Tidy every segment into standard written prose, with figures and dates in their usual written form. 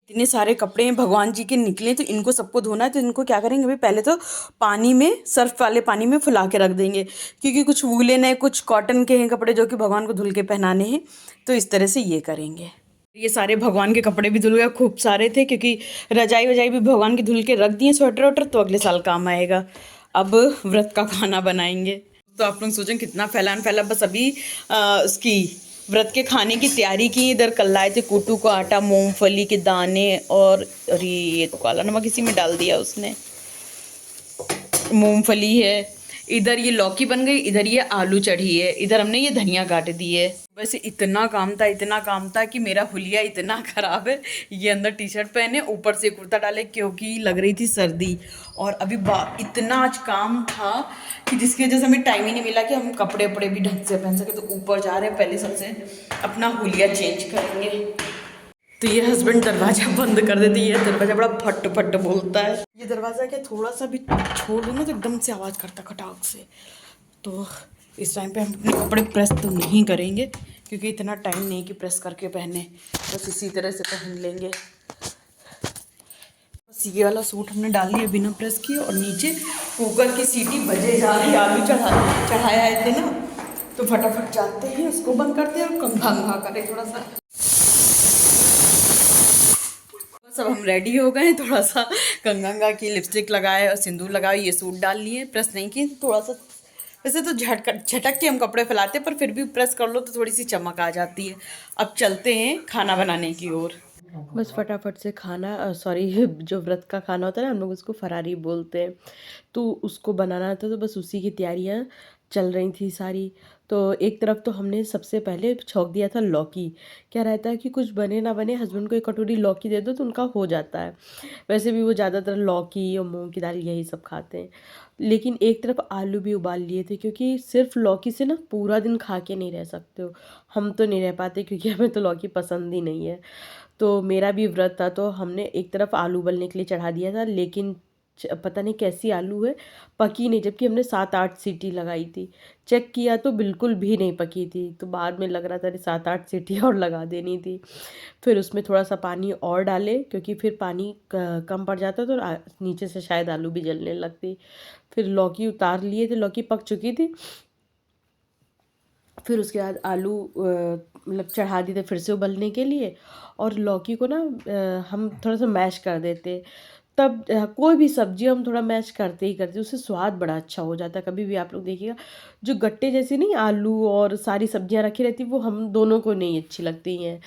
इतने सारे कपड़े हैं भगवान जी के निकले, तो इनको सबको धोना है। तो इनको क्या करेंगे, अभी पहले तो पानी में, सर्फ वाले पानी में फुला के रख देंगे, क्योंकि कुछ वूलन है, कुछ कॉटन के हैं कपड़े जो कि भगवान को धुल के पहनाने हैं। तो इस तरह से ये करेंगे। ये सारे भगवान के कपड़े भी धुल गए, खूब सारे थे, क्योंकि रजाई वजाई भी भगवान की धुल के रख दिए, स्वेटर वेटर, तो अगले साल काम आएगा। अब व्रत का खाना बनाएंगे। तो आप लोग सोचें कितना फैलान फैला। बस अभी उसकी व्रत के खाने की तैयारी की। इधर कल लाए थे कूटू का आटा, मूंगफली के दाने, और अरे ये तो काला नमक इसी में डाल दिया उसने। मूंगफली है, इधर ये लौकी बन गई, इधर ये आलू चढ़ी है, इधर हमने ये धनिया काट दी है। वैसे इतना काम था, इतना काम था कि मेरा हुलिया इतना ख़राब है। ये अंदर टी शर्ट पहने, ऊपर से कुर्ता डाले, क्योंकि लग रही थी सर्दी। और अभी इतना आज काम था कि जिसकी वजह से हमें टाइम ही नहीं मिला कि हम कपड़े वपड़े भी ढंग से पहन सके। तो ऊपर जा रहे हैं, पहले सबसे अपना हुलिया चेंज करेंगे। तो ये हस्बैंड दरवाजा बंद कर देते। ये दरवाजा बड़ा फट फट बोलता है। ये दरवाजा क्या थोड़ा सा भी छोड़ दूँ ना तो एकदम से आवाज़ करता खटाक से। तो इस टाइम पे हम अपने कपड़े प्रेस तो नहीं करेंगे, क्योंकि इतना टाइम नहीं कि प्रेस करके पहने, बस इसी तरह से पहन लेंगे। बस ये वाला सूट हमने डाल दिया बिना प्रेस किए, और नीचे कुकर की सीटी बजे जा रही। आलू चढ़ाया है थे ना, तो फटाफट जाते हैं, उसको बंद करते हैं और कंघा करें थोड़ा सा। सब हम रेडी हो गए हैं। थोड़ा सा कंगंगा की लिपस्टिक लगाए और सिंदूर लगाए, ये सूट डाल लिए, प्रेस नहीं किए। थोड़ा सा वैसे तो झटक के हम कपड़े फैलाते हैं, पर फिर भी प्रेस कर लो तो थोड़ी सी चमक आ जाती है। अब चलते हैं खाना बनाने की ओर। बस फटाफट से खाना, सॉरी जो व्रत का खाना होता है ना, हम लोग उसको फरारी बोलते हैं, तो उसको बनाना था। तो बस उसी की तैयारियां चल रही थी सारी। तो एक तरफ तो हमने सबसे पहले छौंक दिया था लौकी। क्या रहता है कि कुछ बने ना बने, हस्बैंड को एक कटोरी लौकी दे दो तो उनका हो जाता है। वैसे भी वो ज़्यादातर लौकी और मूंग की दाल यही सब खाते हैं। लेकिन एक तरफ आलू भी उबाल लिए थे, क्योंकि सिर्फ लौकी से ना पूरा दिन खा के नहीं रह सकते हो। हम तो नहीं रह पाते, क्योंकि हमें तो लौकी पसंद ही नहीं है। तो मेरा भी व्रत था, तो हमने एक तरफ आलू उबलने के लिए चढ़ा दिया था, लेकिन पता नहीं कैसी आलू है, पकी नहीं, जबकि हमने 7-8 सीटी लगाई थी। चेक किया तो बिल्कुल भी नहीं पकी थी। तो बाद में लग रहा था 7-8 सीटी और लगा देनी थी। फिर उसमें थोड़ा सा पानी और डाले, क्योंकि फिर पानी कम पड़ जाता तो नीचे से शायद आलू भी जलने लगती। फिर लौकी उतार लिए थे, लौकी पक चुकी थी। फिर उसके बाद आलू मतलब चढ़ा दिए थे फिर से उबलने के लिए। और लौकी को ना हम थोड़ा सा मैश कर देते। तब कोई भी सब्जी हम थोड़ा मैश करते ही करते, उससे स्वाद बड़ा अच्छा हो जाता है। कभी भी आप लोग देखिएगा, जो गट्टे जैसे नहीं आलू और सारी सब्जियां रखी रहती, वो हम दोनों को नहीं अच्छी लगती हैं।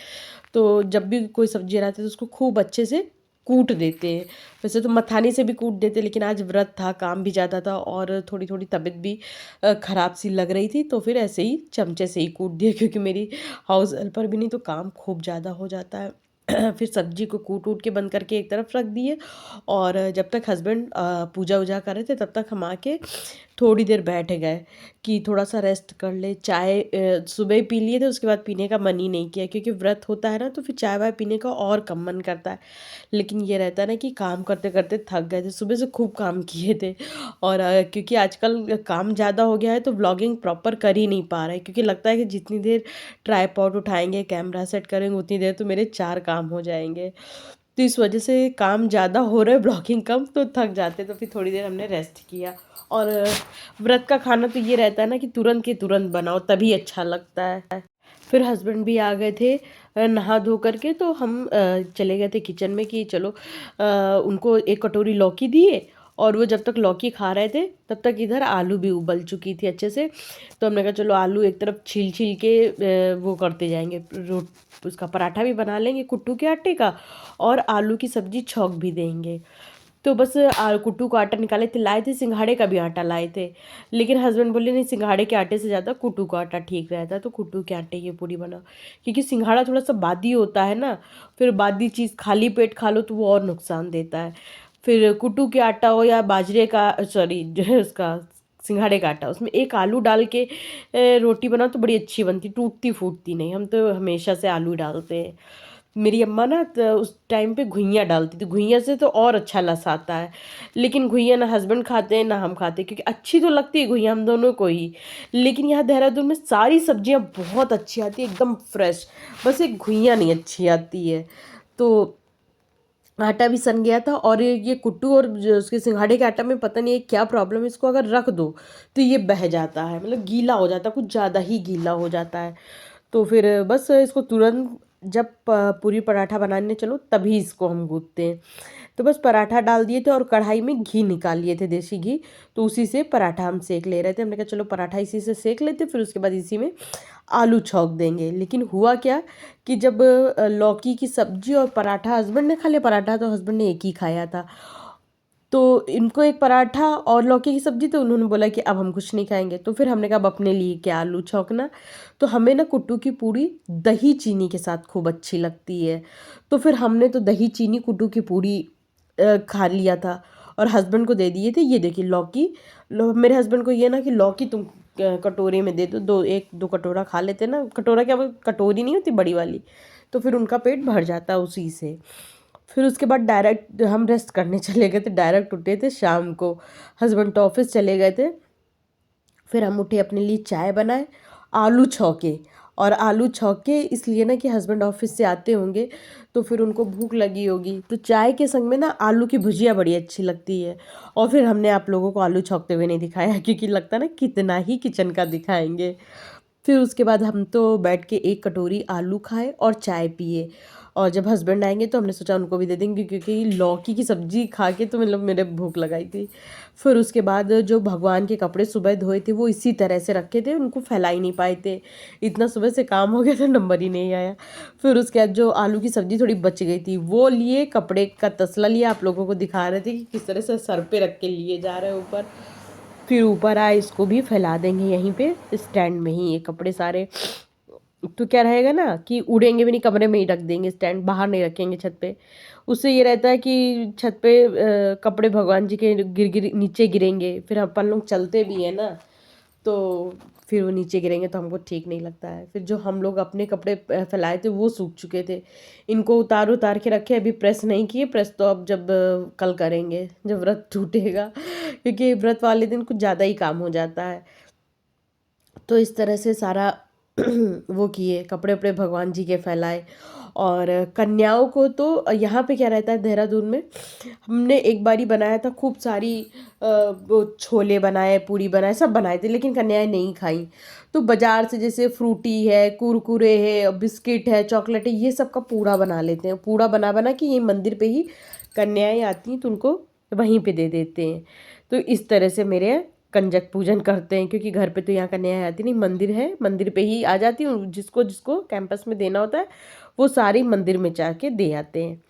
तो जब भी कोई सब्जी रहती है तो उसको खूब अच्छे से कूट देते हैं। वैसे तो मथानी से भी कूट देते, लेकिन आज व्रत था, काम भी ज़्यादा था, और थोड़ी थोड़ी तबीयत भी ख़राब सी लग रही थी, तो फिर ऐसे ही चमचे से ही कूट दिया, क्योंकि मेरी हाउस हेल्पर भी नहीं, तो काम खूब ज़्यादा हो जाता है। फिर सब्जी को कूट के बंद करके एक तरफ रख दिए। और जब तक हस्बैंड पूजा वूजा कर रहे थे, तब तक हम आके थोड़ी देर बैठ गए कि थोड़ा सा रेस्ट कर ले। चाय सुबह ही पी लिए थे, उसके बाद पीने का मन ही नहीं किया, क्योंकि व्रत होता है ना, तो फिर चाय वाय पीने का और कम मन करता है। लेकिन ये रहता है ना कि काम करते करते थक गए थे, सुबह से खूब काम किए थे। और क्योंकि आजकल काम ज़्यादा हो गया है, तो व्लॉगिंग प्रॉपर कर ही नहीं पा रहे, क्योंकि लगता है कि जितनी देर ट्राईपॉड उठाएंगे, कैमरा सेट करेंगे, उतनी देर तो मेरे 4 काम हो जाएंगे। तो इस वजह से काम ज़्यादा हो रहा है, ब्लॉगिंग कम, तो थक जाते। तो फिर थोड़ी देर हमने रेस्ट किया। और व्रत का खाना तो ये रहता है ना कि तुरंत के तुरंत बनाओ, तभी अच्छा लगता है। फिर हस्बैंड भी आ गए थे नहा धो करके, तो हम चले गए थे किचन में कि चलो उनको एक कटोरी लौकी दिए। और वो जब तक लौकी खा रहे थे, तब तक इधर आलू भी उबल चुकी थी अच्छे से। तो हमने कहा चलो आलू एक तरफ छील छील के वो करते जाएंगे, उसका पराठा भी बना लेंगे कुट्टू के आटे का, और आलू की सब्जी छौंक भी देंगे। तो बस कुट्टू का आटा निकाले थे, लाए थे सिंघाड़े का भी आटा लाए थे। लेकिन हस्बैंड बोले नहीं, सिंघाड़े के आटे से ज़्यादा कुट्टू का आटा ठीक रहता है, तो कुट्टू के आटे की पूरी बनाओ। क्योंकि सिंघाड़ा थोड़ा सा बादी होता है ना, फिर बादी चीज़ खाली पेट खा लो तो वो और नुकसान देता है। फिर कुट्टू के आटा हो या बाजरे का, सॉरी जो है उसका सिंघाड़े का आटा, उसमें एक आलू डाल के रोटी बनाओ तो बड़ी अच्छी बनती, टूटती फूटती नहीं। हम तो हमेशा से आलू डालते हैं। मेरी अम्मा ना तो उस टाइम पे घुइयाँ डालती थी, घुइयाँ से तो और अच्छा लस आता है। लेकिन घुइयाँ ना हस्बैंड खाते हैं ना हम खाते, क्योंकि अच्छी तो लगती है घुइयाँ हम दोनों को ही। लेकिन यहाँ देहरादून में सारी सब्जियाँ बहुत अच्छी आती है, एकदम फ्रेश। बस एक घुइयाँ नहीं अच्छी आती है। तो आटा भी सन गया था, और ये कुट्टू और जो उसके सिंघाड़े के आटा में पता नहीं है क्या प्रॉब्लम है, इसको अगर रख दो तो ये बह जाता है, मतलब गीला हो जाता है, कुछ ज़्यादा ही गीला हो जाता है। तो फिर बस इसको तुरंत जब पूरी पराठा बनाने चलो तभी इसको हम गूँथते हैं। तो बस पराठा डाल दिए थे और कढ़ाई में घी निकाल लिए थे, देसी घी, तो उसी से पराठा हम सेक ले रहे थे। हमने कहा चलो पराठा इसी से सेक लेते, फिर उसके बाद इसी में आलू छौंक देंगे। लेकिन हुआ क्या कि जब लौकी की सब्जी और पराठा, हस्बैंड ने खा लिया पराठा, तो हस्बैंड ने एक ही खाया था, तो इनको एक पराठा और लौकी की सब्जी, तो उन्होंने बोला कि अब हम कुछ नहीं खाएंगे। तो फिर हमने कहा अब अपने लिए क्या आलू छौंकना। तो हमें ना कुट्टू की पूड़ी दही चीनी के साथ खूब अच्छी लगती है, तो फिर हमने तो दही चीनी कुट्टू की पूड़ी खा लिया था और हस्बैंड को दे दिए थे। ये देखिए लौकी, मेरे हस्बैंड को ये ना कि लौकी तुम कटोरे में दे दो, दो एक दो कटोरा खा लेते ना, कटोरा क्या, वो कटोरी नहीं होती बड़ी वाली, तो फिर उनका पेट भर जाता है उसी से। फिर उसके बाद डायरेक्ट हम रेस्ट करने चले गए थे, डायरेक्ट उठे थे शाम को, हस्बैंड तो ऑफिस चले गए थे। फिर हम उठे, अपने लिए चाय बनाए, आलू छौके, और आलू छौके इसलिए ना कि हस्बैंड ऑफिस से आते होंगे तो फिर उनको भूख लगी होगी, तो चाय के संग में ना आलू की भुजिया बड़ी अच्छी लगती है। और फिर हमने आप लोगों को आलू छौंकते हुए नहीं दिखाया, क्योंकि लगता ना कितना ही किचन का दिखाएंगे। फिर उसके बाद हम तो बैठ के एक कटोरी आलू खाए और चाय पिए, और जब हस्बैंड आएंगे तो हमने सोचा उनको भी दे देंगे, क्योंकि लौकी की सब्जी खा के तो मतलब मेरे भूख लगाई थी। फिर उसके बाद जो भगवान के कपड़े सुबह धोए थे वो इसी तरह से रखे थे, उनको फैला ही नहीं पाए थे, इतना सुबह से काम हो गया था, नंबर ही नहीं आया। फिर उसके बाद जो आलू की सब्जी थोड़ी बच गई थी वो लिए, कपड़े का तसला लिया, आप लोगों को दिखा रहे थे कि किस तरह से सर पे रख के लिए जा रहे हैं ऊपर। फिर ऊपर आए, इसको भी फैला देंगे यहीं पे स्टैंड में ही, ये कपड़े सारे, तो क्या रहेगा ना कि उड़ेंगे भी नहीं, कमरे में ही रख देंगे, स्टैंड बाहर नहीं रखेंगे छत पे। उससे ये रहता है कि छत पे कपड़े भगवान जी के गिर गिर नीचे गिरेंगे, फिर अपन लोग चलते भी हैं ना, तो फिर वो नीचे गिरेंगे तो हमको ठीक नहीं लगता है। फिर जो हम लोग अपने कपड़े फैलाए थे वो सूख चुके थे, इनको उतार उतार के रखे, अभी प्रेस नहीं किए, प्रेस तो अब जब कल करेंगे जब व्रत टूटेगा, क्योंकि व्रत वाले दिन कुछ ज़्यादा ही काम हो जाता है। तो इस तरह से सारा वो किए, कपड़े वपड़े भगवान जी के फैलाए। और कन्याओं को तो यहाँ पे क्या रहता है देहरादून में, हमने एक बारी बनाया था खूब सारी, वो छोले बनाए, पूड़ी बनाए, सब बनाए थे, लेकिन कन्याएं नहीं खाई। तो बाजार से जैसे फ्रूटी है, कुरकुरे है, बिस्किट है, चॉकलेट है, ये सब का पूड़ा बना लेते हैं, पूड़ा बना बना के ये मंदिर पे ही कन्याएं आती हैं तो उनको वहीं पे दे देते हैं। तो इस तरह से मेरे यहाँ कंजक पूजन करते हैं, क्योंकि घर पे तो यहाँ कन्याएं आती नहीं, मंदिर है, मंदिर पे ही आ जाती हूँ, जिसको जिसको कैंपस में देना होता है वो सारी मंदिर में जाके दे आते हैं।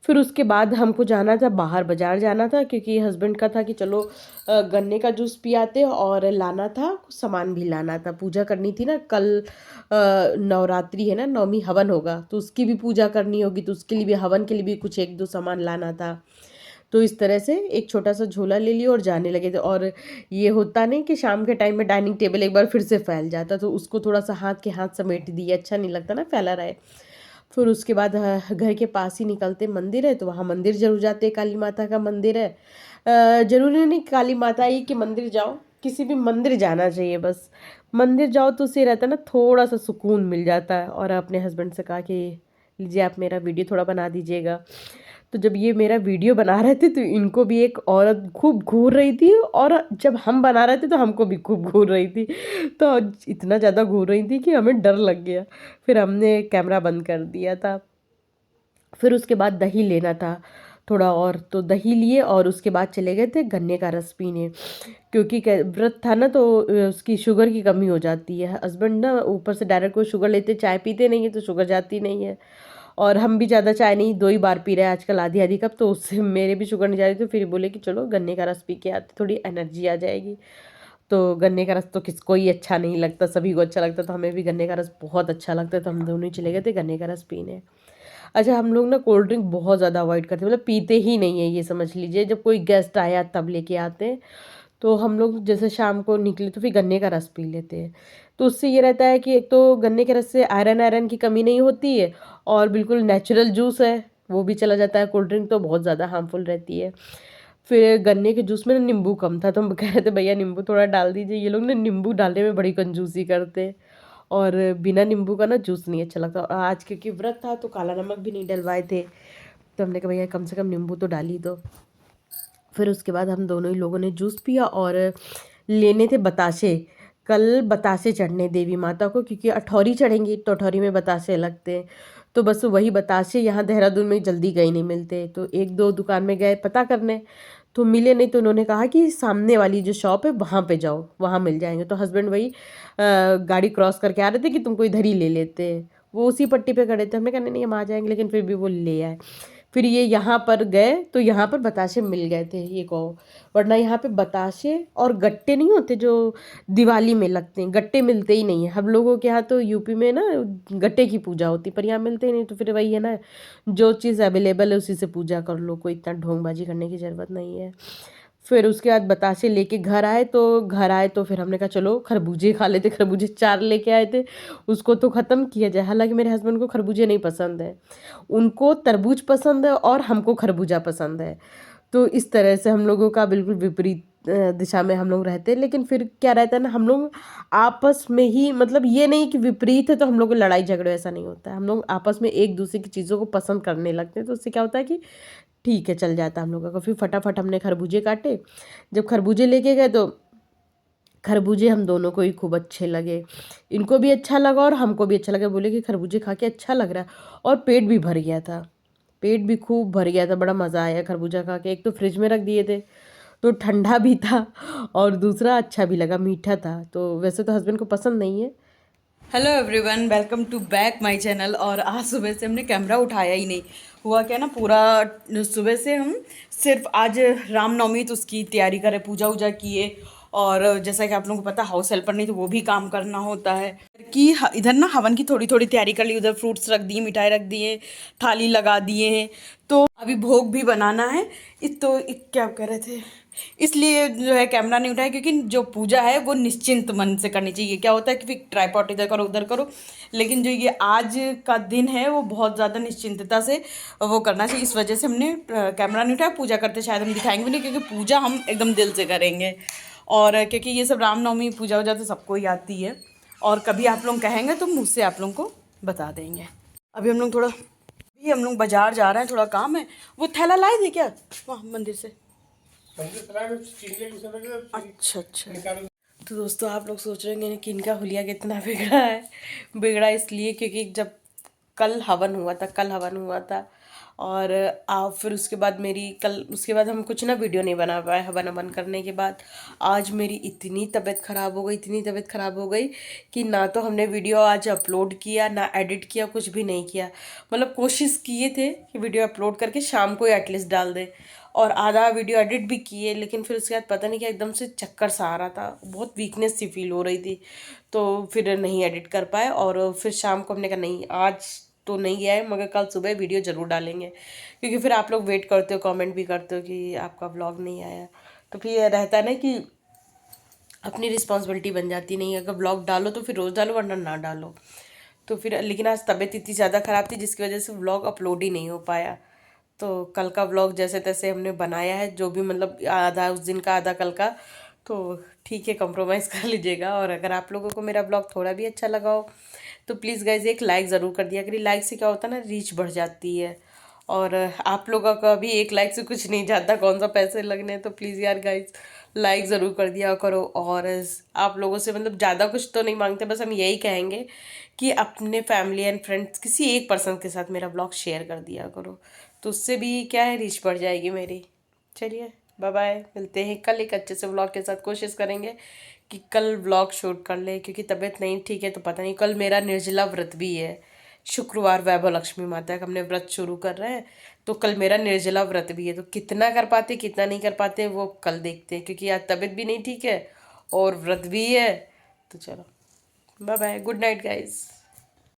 फिर उसके बाद हमको जाना था बाहर, बाजार जाना था, क्योंकि हस्बैंड का था कि चलो गन्ने का जूस पियाते, और लाना था कुछ सामान भी लाना था, पूजा करनी थी ना कल, नवरात्रि है ना, नवमी हवन होगा, तो उसकी भी पूजा करनी होगी, तो उसके लिए भी, हवन के लिए भी कुछ एक दो सामान लाना था। तो इस तरह से एक छोटा सा झोला ले लिया और जाने लगे थे। और ये होता नहीं कि शाम के टाइम में डाइनिंग टेबल एक बार फिर से फैल जाता, तो उसको थोड़ा सा हाथ के हाथ समेट दिए, अच्छा नहीं लगता ना फैला रहे। फिर उसके बाद घर के पास ही निकलते मंदिर है, तो वहाँ मंदिर जरूर जाते, काली माता का मंदिर है। जरूरी नहीं काली माता ही के मंदिर जाओ, किसी भी मंदिर जाना चाहिए, बस मंदिर जाओ तो उससे रहता है ना, थोड़ा सा सुकून मिल जाता है। और अपने हस्बैंड से कहा कि लीजिए आप मेरा वीडियो थोड़ा बना दीजिएगा। तो जब ये मेरा वीडियो बना रहे थे तो इनको भी एक औरत खूब घूर रही थी, और जब हम बना रहे थे तो हमको भी खूब घूर रही थी, तो इतना ज़्यादा घूर रही थी कि हमें डर लग गया। फिर हमने कैमरा बंद कर दिया था। फिर उसके बाद दही लेना था थोड़ा और, तो दही लिए और उसके बाद चले गए थे गन्ने का रस पीने, क्योंकि व्रत था ना, तो उसकी शुगर की कमी हो जाती है। हस्बैंड ना ऊपर से डायरेक्ट कोई शुगर लेते, चाय पीते नहीं है तो शुगर जाती नहीं है, और हम भी ज़्यादा चाय नहीं, दो ही बार पी रहे हैं आजकल, आधी आधी कप, तो उससे मेरे भी शुगर नहीं जा रही। तो फिर बोले कि चलो गन्ने का रस पी के आते, थोड़ी एनर्जी आ जाएगी। तो गन्ने का रस तो किसको ही अच्छा नहीं लगता, सभी को अच्छा लगता, तो हमें भी गन्ने का रस बहुत अच्छा लगता है, तो हम दोनों ही चले गए थे गन्ने का रस पीने। अच्छा, हम लोग ना कोल्ड ड्रिंक बहुत ज़्यादा अवॉइड करते हैं, मतलब पीते ही नहीं है, ये समझ लीजिए, जब कोई गेस्ट आया तब लेके आते हैं। तो हम लोग जैसे शाम को निकले तो फिर गन्ने का रस पी लेते हैं, तो उससे ये रहता है कि एक तो गन्ने के रस से आयरन आयरन की कमी नहीं होती है, और बिल्कुल नेचुरल जूस है, वो भी चला जाता है। कोल्ड ड्रिंक तो बहुत ज़्यादा हार्मफुल रहती है। फिर गन्ने के जूस में ना नींबू कम था, तो हम कह रहे थे भैया नींबू थोड़ा डाल दीजिए, ये लोग ना नींबू डालने में बड़ी कंजूसी करते हैं, और बिना नींबू का ना जूस नहीं अच्छा लगता। और आज क्योंकि व्रत था तो काला नमक भी नहीं डलवाए थे, तो हमने कहा भैया कम से कम नींबू तो डाल ही दो। फिर उसके बाद हम दोनों ही लोगों ने जूस पिया और लेने थे बताशे। कल बताशे चढ़ने देवी माता को, क्योंकि अठौरी चढ़ेंगी तो अठौरी में बताशे लगते हैं। तो बस वही बताशे यहाँ देहरादून में जल्दी कहीं नहीं मिलते, तो एक दो दुकान में गए पता करने, तो मिले नहीं। तो उन्होंने कहा कि सामने वाली जो शॉप है वहाँ पे जाओ, वहाँ मिल जाएंगे। तो हस्बैंड वही गाड़ी क्रॉस करके आ रहे थे कि तुमको इधर ही ले लेते, वो उसी पट्टी पे खड़े थे। हमने कहा नहीं हम आ जाएंगे, लेकिन फिर भी वो ले आए। फिर ये यहाँ पर गए तो यहाँ पर बताशे मिल गए थे, ये कहो। वरना यहाँ पे बताशे और गट्टे नहीं होते जो दिवाली में लगते हैं, गट्टे मिलते ही नहीं है। हम लोगों के यहाँ तो यूपी में ना गट्टे की पूजा होती, पर यहाँ मिलते ही नहीं। तो फिर वही है ना, जो चीज़ अवेलेबल है उसी से पूजा कर लो, कोई इतना ढोंगबाजी करने की ज़रूरत नहीं है। फिर उसके बाद बताशे लेके घर आए, तो फिर हमने कहा चलो खरबूजे खा लेते। खरबूजे 4 लेके आए थे, उसको तो ख़त्म किया जाए। हालांकि मेरे हस्बैंड को खरबूजे नहीं पसंद है, उनको तरबूज पसंद है और हमको खरबूजा पसंद है। तो इस तरह से हम लोगों का बिल्कुल विपरीत दिशा में हम लोग रहते हैं। लेकिन फिर क्या रहता है ना, हम लोग आपस में ही, मतलब ये नहीं कि विपरीत है तो हम लोग को लड़ाई झगड़े, ऐसा नहीं होता है। हम लोग आपस में एक दूसरे की चीज़ों को पसंद करने लगते हैं, तो उससे क्या होता है कि ठीक है चल जाता है हम लोगों का। फिर फटाफट हमने खरबूजे काटे। जब खरबूजे लेके गए तो खरबूजे हम दोनों को ही खूब अच्छे लगे, इनको भी अच्छा लगा और हमको भी अच्छा लगा। बोले कि खरबूजे खा के अच्छा लग रहा है, और पेट भी भर गया था, पेट भी खूब भर गया था। बड़ा मज़ा आया खरबूजा खा के। एक तो फ्रिज में रख दिए थे तो ठंडा भी था, और दूसरा अच्छा भी लगा, मीठा था। तो वैसे तो हस्बैंड को पसंद नहीं है। Hello everyone, welcome to back my channel. और आज सुबह से हमने कैमरा उठाया ही नहीं। हुआ क्या ना, पूरा सुबह से हम सिर्फ आज रामनवमी तो उसकी तैयारी करें, पूजा वूजा किए। और जैसा कि आप लोगों को पता, हाउस हेल्पर नहीं तो वो भी काम करना होता है कि इधर ना हवन की थोड़ी थोड़ी तैयारी कर ली, उधर फ्रूट्स रख दिए, मिठाई रख दिए, थाली लगा दिए हैं। तो अभी भोग भी बनाना है। क्या कह रहे थे, इसलिए जो है कैमरा नहीं उठाया, क्योंकि जो पूजा है वो निश्चिंत मन से करनी चाहिए। क्या होता है कि फिर ट्राइपॉड इधर करो उधर करो, लेकिन जो ये आज का दिन है वो बहुत ज़्यादा निश्चिंतता से वो करना चाहिए। इस वजह से हमने कैमरा नहीं उठाया। पूजा करते शायद हम दिखाएंगे भी नहीं, क्योंकि पूजा हम एकदम दिल से करेंगे। और क्योंकि ये सब रामनवमी पूजा वूजा तो सबको ही आती है, और कभी आप लोग कहेंगे तो मुझसे आप लोगों को बता देंगे। अभी हम लोग बाजार जा रहे हैं, थोड़ा काम है। वो थैला लाए थे क्या वहाँ मंदिर से? अच्छा अच्छा। तो दोस्तों, आप लोग सोच रहे होंगे कि इनका हुलिया कितना बिगड़ा है। बिगड़ा इसलिए क्योंकि जब कल हवन हुआ था, और आप फिर उसके बाद उसके बाद हम कुछ ना वीडियो नहीं बना पाए हवन हवन करने के बाद। आज मेरी इतनी तबीयत ख़राब हो गई कि ना तो हमने वीडियो आज अपलोड किया, ना एडिट किया, कुछ भी नहीं किया। मतलब कोशिश किए थे कि वीडियो अपलोड करके शाम को एटलीस्ट डाल दे, और आधा वीडियो एडिट भी किए। लेकिन फिर उसके बाद पता नहीं क्या एकदम से चक्कर सा आ रहा था, बहुत वीकनेस सी फील हो रही थी, तो फिर नहीं एडिट कर पाए। और फिर शाम को हमने कहा नहीं, आज तो नहीं गया है, मगर कल सुबह वीडियो ज़रूर डालेंगे, क्योंकि फिर आप लोग वेट करते हो, कमेंट भी करते हो कि आपका व्लॉग नहीं आया। तो फिर ये रहता है ना कि अपनी रिस्पॉन्सिबिलिटी बन जाती नहीं, अगर व्लॉग डालो तो फिर रोज़ डालो, वरना ना डालो। तो फिर लेकिन आज तबीयत इतनी ज़्यादा ख़राब थी जिसकी वजह से व्लॉग अपलोड ही नहीं हो पाया। तो कल का व्लॉग जैसे तैसे हमने बनाया है, जो भी मतलब आधा उस दिन का आधा कल का, तो ठीक है, कंप्रोमाइज़ कर लीजिएगा। और अगर आप लोगों को मेरा ब्लॉग थोड़ा भी अच्छा लगा हो तो प्लीज़ गाइज एक लाइक ज़रूर कर दिया करिए। लाइक से क्या होता है ना, रीच बढ़ जाती है। और आप लोगों का भी एक लाइक से कुछ नहीं जाता, कौन सा पैसे लगने हैं। तो प्लीज़ यार गाइज लाइक ज़रूर कर दिया करो। और आप लोगों से मतलब ज़्यादा कुछ तो नहीं मांगते, बस हम यही कहेंगे कि अपने फैमिली एंड फ्रेंड्स किसी एक पर्सन के साथ मेरा ब्लॉग शेयर कर दिया करो, तो उससे भी क्या है, रीच बढ़ जाएगी मेरी। चलिए बाय बाय, मिलते हैं कल एक अच्छे से व्लॉग के साथ। कोशिश करेंगे कि कल व्लॉग शूट कर ले, क्योंकि तबीयत नहीं ठीक है तो पता नहीं। कल मेरा निर्जला व्रत भी है, शुक्रवार वैभव लक्ष्मी माता का हमने व्रत शुरू कर रहे हैं, तो कल मेरा निर्जला व्रत भी है। तो कितना कर पाते कितना नहीं कर पाते वो कल देखते हैं, क्योंकि आज तबीयत भी नहीं ठीक है और व्रत भी है। तो चलो bye bye, good night guys.